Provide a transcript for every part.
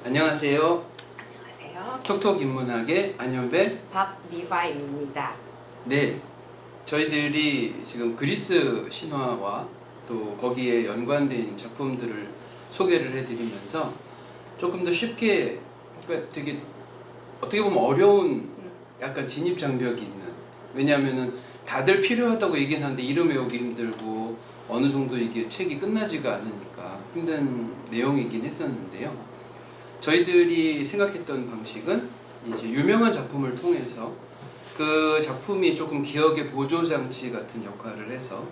안녕하세요. 안녕하세요. 톡톡 인문학의 안현배 박미화입니다. 네, 저희들이 지금 그리스 신화와 또 거기에 연관된 작품들을 소개를 해드리면서 조금 더 쉽게, 그러니까 되게 어떻게 보면 어려운 약간 진입 장벽이 있는, 왜냐하면은 다들 필요하다고 얘기는 하는데 이름 외우기 힘들고 어느 정도 이게 책이 끝나지가 않으니까 힘든 내용이긴 했었는데요. 저희들이 생각했던 방식은 이제 유명한 작품을 통해서 그 작품이 조금 기억의 보조장치 같은 역할을 해서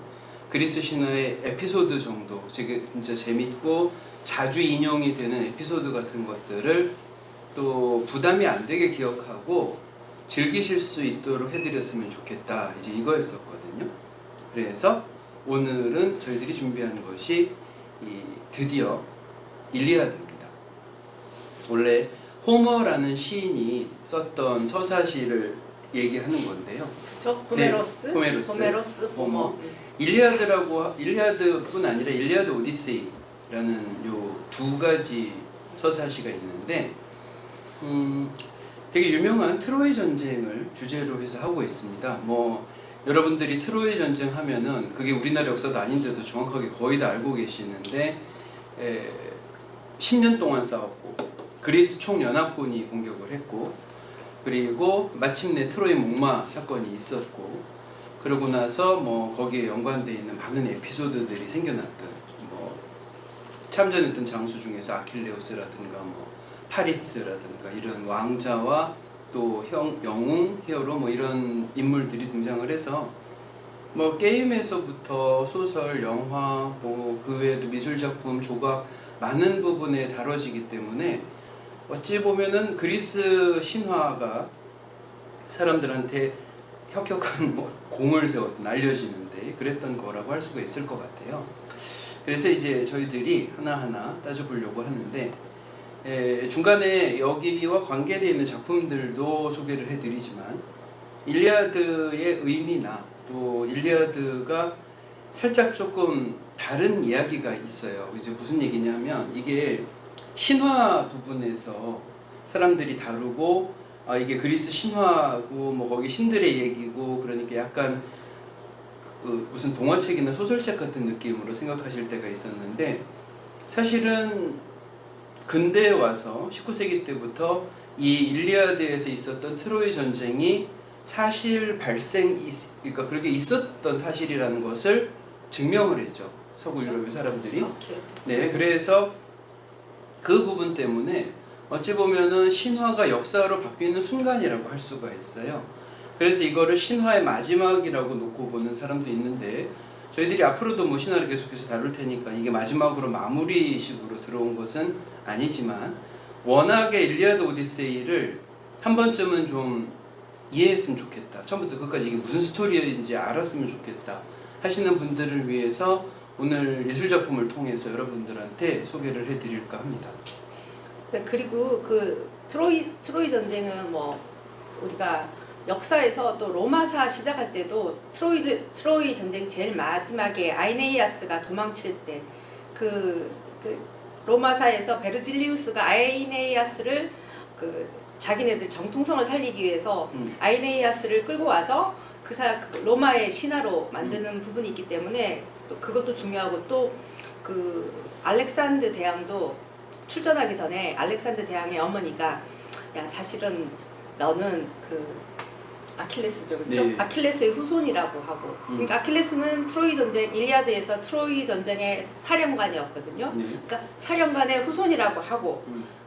그리스 신화의 에피소드 정도, 되게 진짜 재밌고 자주 인용이 되는 에피소드 같은 것들을 또 부담이 안 되게 기억하고 즐기실 수 있도록 해드렸으면 좋겠다, 이제 이거였었거든요. 그래서 오늘은 저희들이 준비한 것이 드디어 일리아드입니다. 원래 호머라는 시인이 썼던 서사시를 얘기하는 건데요. 그렇죠? 호메로스, 네, 호메로스, 호머. 일리아드뿐 아니라 일리아드 오디세이라는 요 두 가지 서사시가 있는데, 되게 유명한 트로이 전쟁을 주제로 해서 하고 있습니다. 뭐 여러분들이 트로이 전쟁 하면은 그게 우리나라 역사도 아닌데도 정확하게 거의 다 알고 계시는데, 10년 동안 싸웠고 그리스 총연합군이 공격을 했고, 그리고 마침내 트로이 목마 사건이 있었고, 그러고 나서 뭐 거기에 연관되어 있는 많은 에피소드들이 생겨났던, 뭐 참전했던 장수 중에서 아킬레우스라든가 뭐 파리스라든가 이런 왕자와 또 영웅, 히어로 뭐 이런 인물들이 등장을 해서 뭐 게임에서부터 소설, 영화, 뭐 그 외에도 미술 작품, 조각 많은 부분에 다뤄지기 때문에 어찌 보면은 그리스 신화가 사람들한테 혁혁한 뭐 공을 세웠던, 알려지는데 그랬던 거라고 할 수가 있을 것 같아요. 그래서 이제 저희들이 하나하나 따져보려고 하는데, 중간에 여기와 관계되어 있는 작품들도 소개를 해드리지만, 일리아드의 의미나 또 일리아드가 살짝 조금 다른 이야기가 있어요. 이제 무슨 얘기냐면, 이게 신화 부분에서 사람들이 다루고, 이게 그리스 신화고 뭐 거기 신들의 얘기고, 그러니까 약간 무슨 동화책이나 소설책 같은 느낌으로 생각하실 때가 있었는데, 사실은 근대에 와서 19세기 때부터 이 일리아드에서 있었던 트로이 전쟁이 사실 그러니까 그렇게 있었던 사실이라는 것을 증명을 했죠, 서구 유럽의 사람들이. 네, 그래서 그 부분 때문에 어찌 보면은 신화가 역사로 바뀌는 순간이라고 할 수가 있어요. 그래서 이거를 신화의 마지막이라고 놓고 보는 사람도 있는데, 저희들이 앞으로도 뭐 신화를 계속해서 다룰 테니까 이게 마지막으로 마무리식으로 들어온 것은 아니지만, 워낙에 일리아드 오디세이를 한 번쯤은 좀 이해했으면 좋겠다, 처음부터 끝까지 이게 무슨 스토리인지 알았으면 좋겠다 하시는 분들을 위해서 오늘 예술작품을 통해서 여러분들한테 소개를 해드릴까 합니다. 네, 그리고 그 트로이 전쟁은 뭐 우리가 역사에서 또 로마사 시작할 때도 트로이 전쟁 제일 마지막에 아이네이아스가 도망칠 때 그 로마사에서 베르질리우스가 아이네이아스를 자기네들 정통성을 살리기 위해서 아이네이아스를 끌고 와서 그 로마의 신화로 만드는 부분이 있기 때문에 또 그것도 중요하고, 또 그 알렉산드 대왕도 출전하기 전에 알렉산드 대왕의 어머니가, 야 사실은 너는 그 아킬레스죠, 그렇죠? 네. 아킬레스의 후손이라고 하고, 그러니까 아킬레스는 트로이 전쟁, 일리아드에서 트로이 전쟁의 사령관이었거든요. 네. 그러니까 사령관의 후손이라고 하고,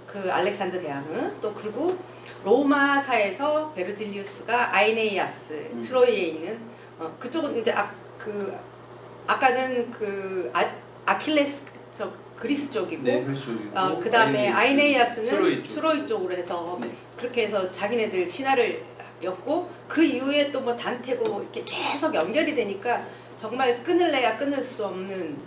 그 알렉산드 대왕은 또, 그리고 로마사에서 베르질리우스가 아이네이아스, 트로이에 있는 그쪽은 이제 아까는 그 아킬레스 그리스 쪽이고, 네, 그리스 쪽이고, 그 다음에 아이네이아스는 트로이 쪽으로 해서, 네. 그렇게 해서 자기네들 신화를 였고, 그 이후에 또 뭐 단테고 이렇게 계속 연결이 되니까 정말 끊을래야 끊을 수 없는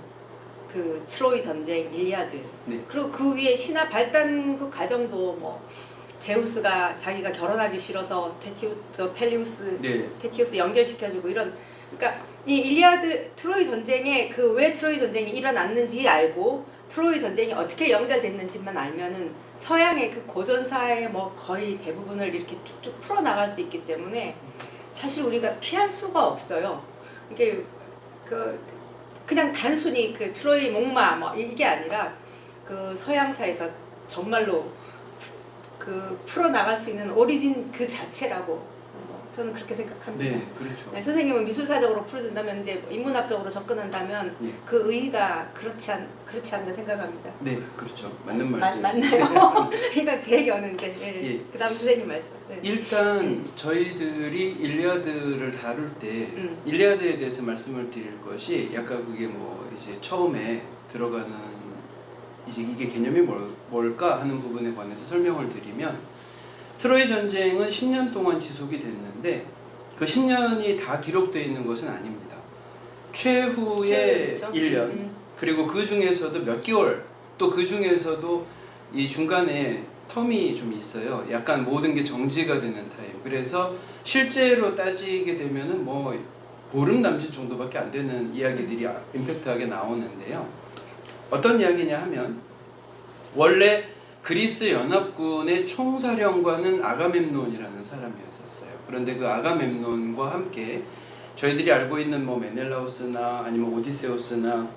그 트로이 전쟁, 일리아드. 네. 그리고 그 위에 신화 발단 그 과정도 뭐 제우스가 자기가 결혼하기 싫어서 테티우스 연결시켜주고 이런, 그러니까 이 일리아드 트로이 전쟁에 왜 트로이 전쟁이 일어났는지 알고, 트로이 전쟁이 어떻게 연결됐는지만 알면은 서양의 그 고전사의 뭐 거의 대부분을 이렇게 쭉쭉 풀어 나갈 수 있기 때문에 사실 우리가 피할 수가 없어요. 이게 그냥 단순히 그 트로이 목마 뭐 이게 아니라 그 서양사에서 정말로 그 풀어 나갈 수 있는 오리진 그 자체라고 저는 그렇게 생각합니다. 네, 그렇죠. 네, 선생님은 미술사적으로 풀어준다면 이제 뭐 인문학적으로 접근한다면 예. 그 의의가 그렇지 않나 생각합니다. 네, 그렇죠. 맞는 말씀. 맞나요? 이건 제 얘기였는데. 네. 예. 그다음 선생님 말씀. 네. 일단 저희들이 일리아드를 다룰 때 일리아드에 대해서 말씀을 드릴 것이 약간 그게 뭐 이제 처음에 들어가는 이제 이게 개념이 뭘까 하는 부분에 관해서 설명을 드리면 트로이 전쟁은 10년 동안 지속이 됐는데 그 10년이 다 기록되어 있는 것은 아닙니다. 최후의 그렇죠? 1년 그리고 그 중에서도 몇 개월 또 그 중에서도 이 중간에 텀이 좀 있어요. 약간 모든 게 정지가 되는 타임. 그래서 실제로 따지게 되면은 뭐 보름 남짓 정도밖에 안 되는 이야기들이 임팩트하게 나오는데요. 어떤 이야기냐 하면 원래 그리스 연합군의 총사령관은 아가멤논이라는 사람이었었어요. 그런데 그 아가멤논과 함께 저희들이 알고 있는 뭐 메넬라우스나 아니면 오디세우스나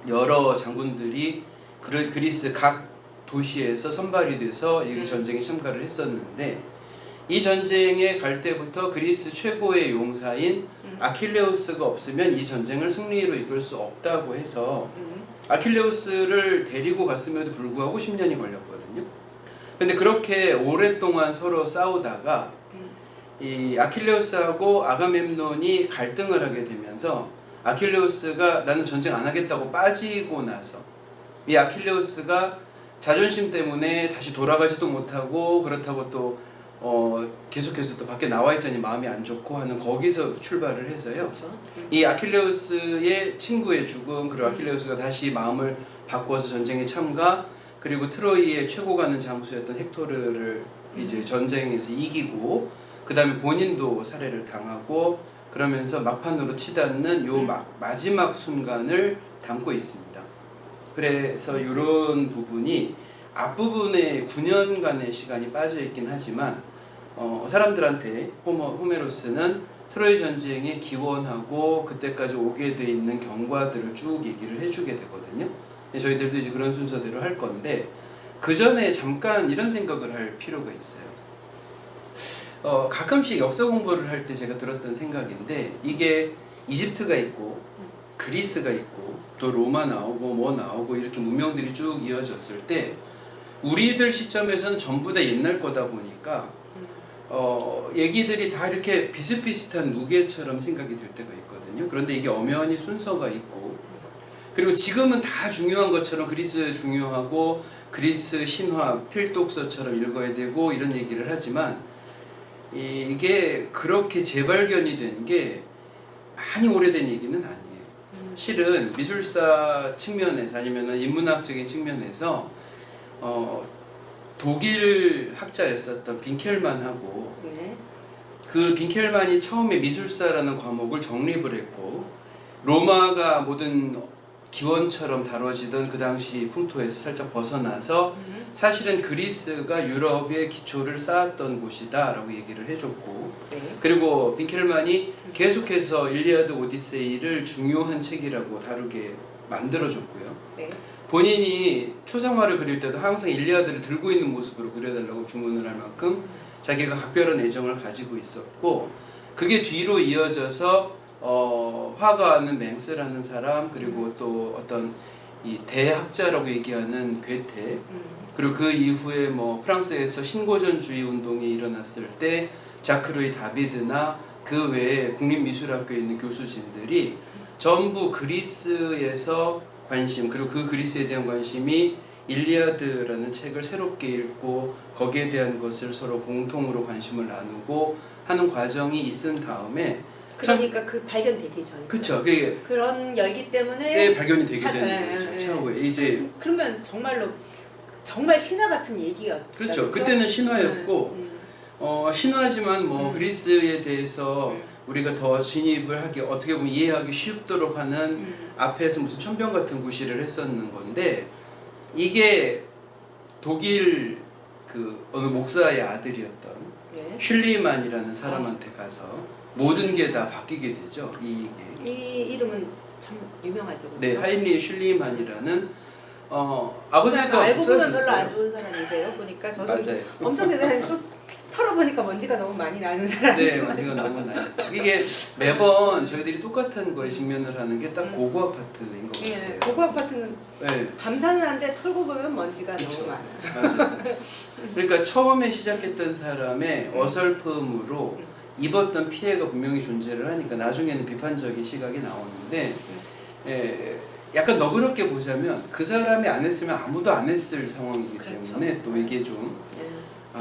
여러 장군들이 그리스 각 도시에서 선발이 돼서 이 전쟁에 참가를 했었는데 이 전쟁에 갈 때부터 그리스 최고의 용사인 아킬레우스가 없으면 이 전쟁을 승리로 이끌 수 없다고 해서 아킬레우스를 데리고 갔음에도 불구하고 10년이 걸렸거든요. 근데 그렇게 오랫동안 서로 싸우다가 이 아킬레우스하고 아가멤논이 갈등을 하게 되면서 아킬레우스가 나는 전쟁 안 하겠다고 빠지고 나서 이 아킬레우스가 자존심 때문에 다시 돌아가지도 못하고 그렇다고 또 계속해서 또 밖에 나와 있자니 마음이 안 좋고 하는 거기서 출발을 해서요. 그렇죠. 이 아킬레우스의 친구의 죽음 그리고 아킬레우스가 다시 마음을 바꿔서 전쟁에 참가 그리고 트로이의 최고 가는 장수였던 헥토르를 이제 전쟁에서 이기고 그 다음에 본인도 살해를 당하고 그러면서 막판으로 치닫는 요 마지막 순간을 담고 있습니다. 그래서 이런 부분이 앞부분에 9년간의 시간이 빠져 있긴 하지만 사람들한테 호메로스는 트로이 전쟁의 기원하고 그때까지 오게 돼 있는 경과들을 쭉 얘기를 해주게 되거든요. 저희들도 이제 그런 순서대로 할 건데 그 전에 잠깐 이런 생각을 할 필요가 있어요. 가끔씩 역사 공부를 할 때 제가 들었던 생각인데 이게 이집트가 있고 그리스가 있고 또 로마 나오고 뭐 나오고 이렇게 문명들이 쭉 이어졌을 때 우리들 시점에서는 전부 다 옛날 거다 보니까 얘기들이 다 이렇게 비슷비슷한 무게처럼 생각이 들 때가 있거든요. 그런데 이게 엄연히 순서가 있고 그리고 지금은 다 중요한 것처럼 그리스 중요하고 그리스 신화 필독서처럼 읽어야 되고 이런 얘기를 하지만 이게 그렇게 재발견이 된 게 많이 오래된 얘기는 아니에요. 실은 미술사 측면에서 아니면 인문학적인 측면에서 독일 학자였었던 빈켈만하고 네. 그 빈켈만이 처음에 미술사라는 과목을 정립을 했고 로마가 모든 기원처럼 다뤄지던 그 당시 풍토에서 살짝 벗어나서 사실은 그리스가 유럽의 기초를 쌓았던 곳이다 라고 얘기를 해줬고 네. 그리고 빈켈만이 계속해서 일리아드 오디세이를 중요한 책이라고 다루게 만들어줬고요. 네. 본인이 초상화를 그릴 때도 항상 일리아드를 들고 있는 모습으로 그려달라고 주문을 할 만큼 자기가 각별한 애정을 가지고 있었고 그게 뒤로 이어져서 화가는 맹스라는 사람 그리고 또 어떤 이 대학자라고 얘기하는 괴테 그리고 그 이후에 뭐 프랑스에서 신고전주의 운동이 일어났을 때 자크루이 다비드나 그 외에 국립미술학교에 있는 교수진들이 전부 그리스에서 관심 그리고 그 그리스에 대한 관심이 일리아드라는 책을 새롭게 읽고 거기에 대한 것을 서로 공통으로 관심을 나누고 하는 과정이 있은 다음에 그러니까 그 발견되기 전. 그쵸. 그게 그런 열기 때문에 발견이 되게 되는 거죠. 차후에 이제 그러면 정말로 정말 신화 같은 얘기였죠. 그렇죠. 그때는 신화였고 신화지만 뭐 그리스에 대해서 우리가 더 진입을 하기 어떻게 보면 이해하기 쉽도록 하는 앞에서 무슨 천병 같은 구실을 했었는 건데 이게 독일 그 어느 목사의 아들이었던 네. 슐리만이라는 사람한테 가서 모든 게 다 바뀌게 되죠. 이게. 이 이름은 참 유명하죠. 그렇죠? 네, 하인리 슐리만이라는 아버지도 알고 보면 별로 목사셨어요. 안 좋은 사람이세요. 보니까 저도 맞아요. 엄청 대단한 또 털어보니까 먼지가 너무 많이 나는 사람이 네, 먼지가 너무 나요. 이게 매번 저희들이 똑같은 거에 직면을 하는 게 딱 고고 아파트인 것 같아요. 네, 고고 아파트는 네, 감사는 한데 털고 보면 먼지가 그쵸. 너무 많아요. 맞아요. 그러니까 처음에 시작했던 사람의 어설픔으로 입었던 피해가 분명히 존재를 하니까 나중에는 비판적인 시각이 나오는데 약간 너그럽게 보자면 그 사람이 안 했으면 아무도 안 했을 상황이기 그렇죠. 때문에 또 이게 좀 네.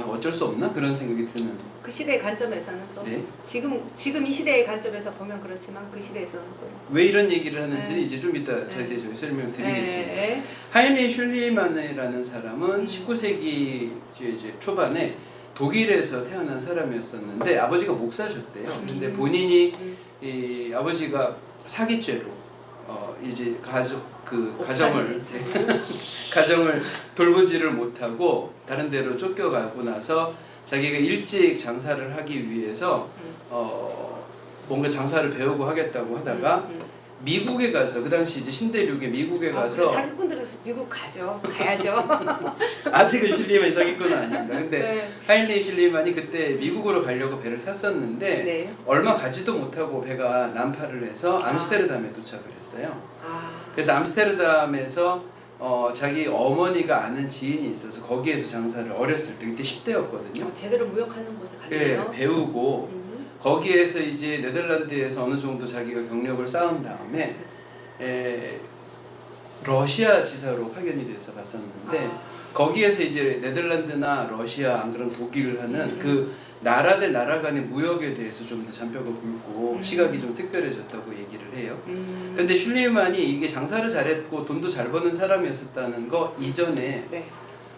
어쩔 수 없나 그런 생각이 드는. 그 시대의 관점에서는 또 네. 지금 이 시대의 관점에서 보면 그렇지만 그 시대에서는 또 왜 이런 얘기를 하는지는 네. 이제 좀 이따 네. 자세히 설명드리겠습니다. 네. 하인리 슐리만이라는 사람은 19세기 이제 초반에 독일에서 태어난 사람이었었는데 아버지가 목사셨대요. 근데 본인이 이 아버지가 사기죄로 이제 가정을 가정을 돌보지를 못하고 다른 데로 쫓겨가고 나서 자기가 일찍 장사를 하기 위해서 뭔가 장사를 배우고 하겠다고 하다가 미국에 가서 그 당시 이제 신대륙의 미국에 가서 사기꾼들은 미국 가야죠. 아직은 슐리만이 사기꾼은 아닙니다. 근데 네. 하인리 슐리만이 그때 미국으로 가려고 배를 탔었는데 네. 얼마 가지도 못하고 배가 난파를 해서 암스테르담에 도착을 했어요. 그래서 암스테르담에서 자기 어머니가 아는 지인이 있어서 거기에서 장사를 어렸을 때 그때 10대였거든요. 제대로 무역하는 곳에 예, 갔네요. 배우고 거기에서 이제 네덜란드에서 어느 정도 자기가 경력을 쌓은 다음에 러시아 지사로 파견이 돼서 갔었는데 거기에서 이제 네덜란드나 러시아 안 그러면 독일 하는 그 나라 대 나라 간의 무역에 대해서 좀 더 잔뼈가 굵고 시각이 좀 특별해졌다고 얘기를 해요. 근데 슐리만이 이게 장사를 잘했고 돈도 잘 버는 사람이었었다는 거 이전에 네.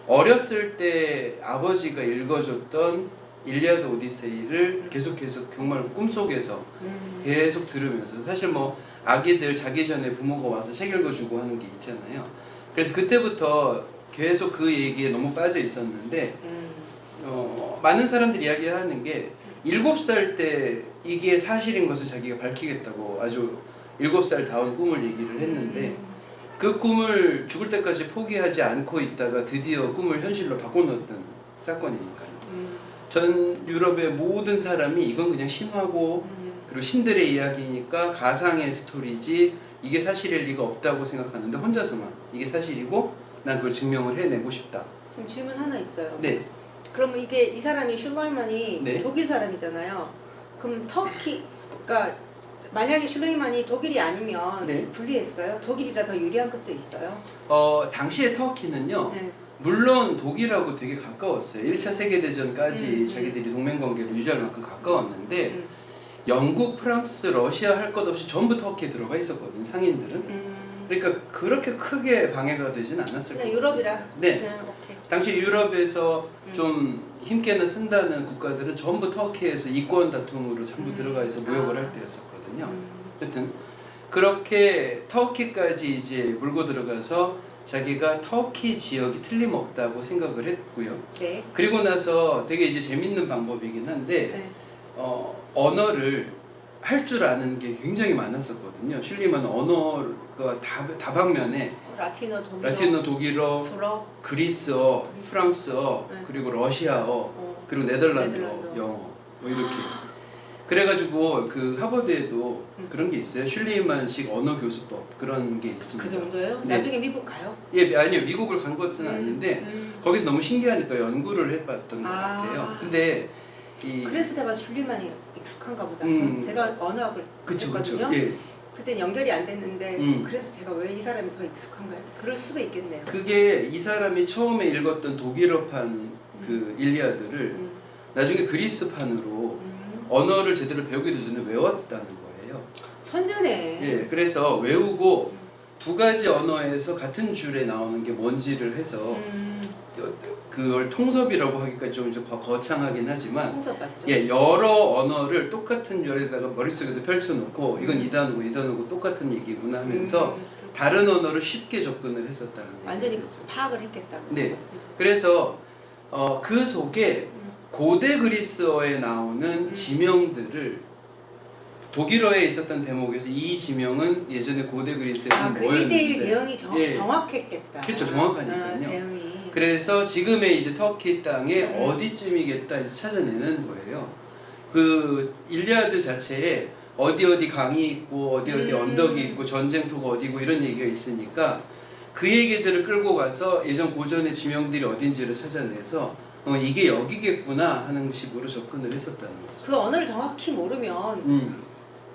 어렸을 때 아버지가 읽어줬던 일리아드 오디세이를 계속 정말 꿈속에서 계속 들으면서 사실 뭐 아기들 자기 전에 부모가 와서 책 읽어주고 하는 게 있잖아요. 그래서 그때부터 계속 그 얘기에 너무 빠져 있었는데 많은 사람들이 이야기하는 게 7살 때 이게 사실인 것을 자기가 밝히겠다고 아주 7살 다운 꿈을 얘기를 했는데 그 꿈을 죽을 때까지 포기하지 않고 있다가 드디어 꿈을 현실로 바꿔놓았던 사건이니까요. 전 유럽의 모든 사람이 이건 그냥 신화고 그리고 신들의 이야기니까 가상의 스토리지 이게 사실일 리가 없다고 생각하는데 혼자서만 이게 사실이고 난 그걸 증명을 해내고 싶다. 지금 질문 하나 있어요. 네. 그러면 이게 이 사람이 슐레이만이 네. 독일 사람이잖아요. 그럼 터키가 만약에 슐레이만이 독일이 아니면 네. 불리했어요? 독일이라 더 유리한 것도 있어요? 당시의 터키는요. 네. 물론 독일하고 되게 가까웠어요. 1차 세계대전까지 자기들이 동맹관계를 유지할 만큼 가까웠는데 영국, 프랑스, 러시아 할 것 없이 전부 터키에 들어가 있었거든요. 상인들은. 그러니까 그렇게 크게 방해가 되진 않았을 그냥 것 유럽이라? 같습니다. 네. 오케이. 당시 유럽에서 좀 힘께는 쓴다는 국가들은 전부 터키에서 이권 다툼으로 전부 들어가 있어 무역을 할 때였었거든요. 하여튼 그렇게 터키까지 이제 물고 들어가서 자기가 터키 지역이 틀림없다고 생각을 했고요. 네. 그리고 나서 되게 이제 재밌는 방법이긴 한데 네. 언어를 할 줄 아는 게 굉장히 많았었거든요. 슐리만은 언어가 다방면에 라틴어, 독일어, 불어, 그리스어, 프랑스어, 네. 그리고 러시아어, 그리고 네덜란드어, 영어 뭐 이렇게. 그래가지고 그 하버드에도 그런 게 있어요. 슐리만식 언어 교수법 그런 게 있습니다. 그 정도예요? 네. 나중에 미국 가요? 예, 아니요. 미국을 간 것은 아닌데 거기서 너무 신기하니까 연구를 해봤던 것 같아요. 근데 그래서 제가 슐리만이 익숙한가 보다. 제가 언어학을 그쵸. 했거든요. 예. 그땐 연결이 안 됐는데 그래서 제가 왜 이 사람이 더 익숙한가요? 그럴 수도 있겠네요. 그게 이 사람이 처음에 읽었던 독일어판 그 일리아드를 나중에 그리스판으로 언어를 제대로 배우기도 전에 외웠다는 거예요. 천재네. 예, 그래서 외우고 두 가지 언어에서 같은 줄에 나오는 게 뭔지를 해서 그 그걸 통섭이라고 하기까지 좀 거창하긴 하지만 통섭 맞죠? 예, 여러 언어를 똑같은 열에다가 머릿속에도 펼쳐놓고 이건 이 단어고 이 단어고 똑같은 얘기구나 하면서 다른 언어를 쉽게 접근을 했었다는 완전히 얘기죠. 파악을 했겠다고. 네. 그래서 그 속에 고대 그리스어에 나오는 지명들을 독일어에 있었던 대목에서 이 지명은 예전에 고대 그리스에서 그 뭐였는데 1대1 대응이 예. 정확했겠다. 그렇죠, 정확하니까요. 대응이. 그래서 지금의 이제 터키 땅에 어디쯤이겠다 해서 찾아내는 거예요. 그 일리아드 자체에 어디 강이 있고 어디 언덕이 있고 전쟁터가 어디고 이런 얘기가 있으니까 그 얘기들을 끌고 가서 예전 고전의 지명들이 어딘지를 찾아내서 이게 여기겠구나 하는 식으로 접근을 했었다는 거죠. 그 언어를 정확히 모르면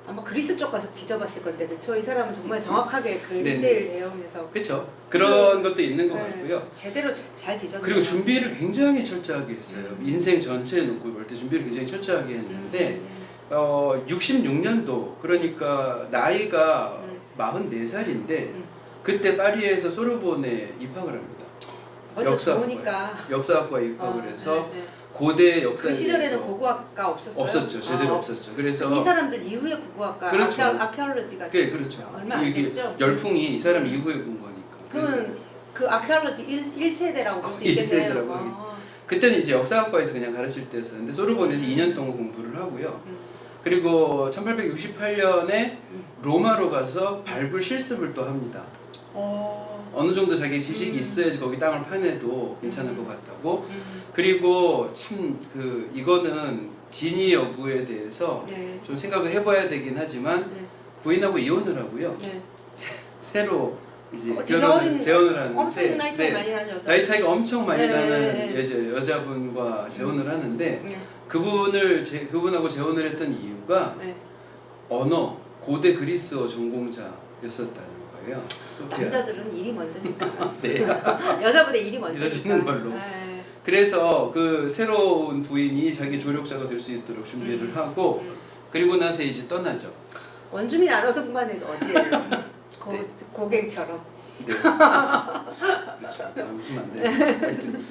아마 그리스 쪽 가서 뒤져봤을 건데 저 이 사람은 정말 정확하게 그 1대1 대응해서 그렇죠. 그런 것도 있는 것 같고요. 제대로 잘 뒤졌네요. 그리고 준비를 굉장히 철저하게 했어요. 인생 전체에 놓고 볼 때 준비를 굉장히 철저하게 했는데 66년도 그러니까 나이가 44살인데 그때 파리에서 소르본에 입학을 합니다. 역사학과에 입학을 해서 고대 역사에 그 시절에는 대해서 고고학과 없었어요? 없었죠. 제대로 없었죠. 그래서 이 사람들 이후에 고고학과 그렇죠. 아케올로지가 그렇죠. 얼마 안 이게 됐죠? 열풍이 이 사람 이후에 본 거니까. 그러면 그 아케올로지 1세대라고 볼 수 거의 있겠네요. 1세대라고 그때는 이제 역사학과에서 그냥 가르칠 때였었는데 소르본에서 2년 동안 공부를 하고요. 그리고 1868년에 로마로 가서 밟을 실습을 또 합니다. 어느 정도 자기 지식이 있어야지 거기 땅을 파내도 괜찮을 것 같다고. 그리고 참 이거는 진위 여부에 대해서 좀 생각을 해봐야 되긴 하지만 부인하고 이혼을 하고요. 새로 이제 재혼을 하는데 엄청 나이 차이 많이 나는 여자. 나이 차이가 엄청 많이 나는 여자분과 재혼을 하는데 그분하고 재혼을 했던 이유가 언어 고대 그리스어 전공자였었다는 거예요. 소피아. 남자들은 일이 먼저니까. 네. 여자보다 일이 먼저니까. 믿어지는 걸로. 그래서 그 새로운 부인이 자기 조력자가 될 수 있도록 준비를 하고 그리고 나서 이제 떠나죠. 원주민 알아듣기만 해도 어디에요? 고갱처럼. 네. 그렇죠. 웃으면 안 돼. 하여튼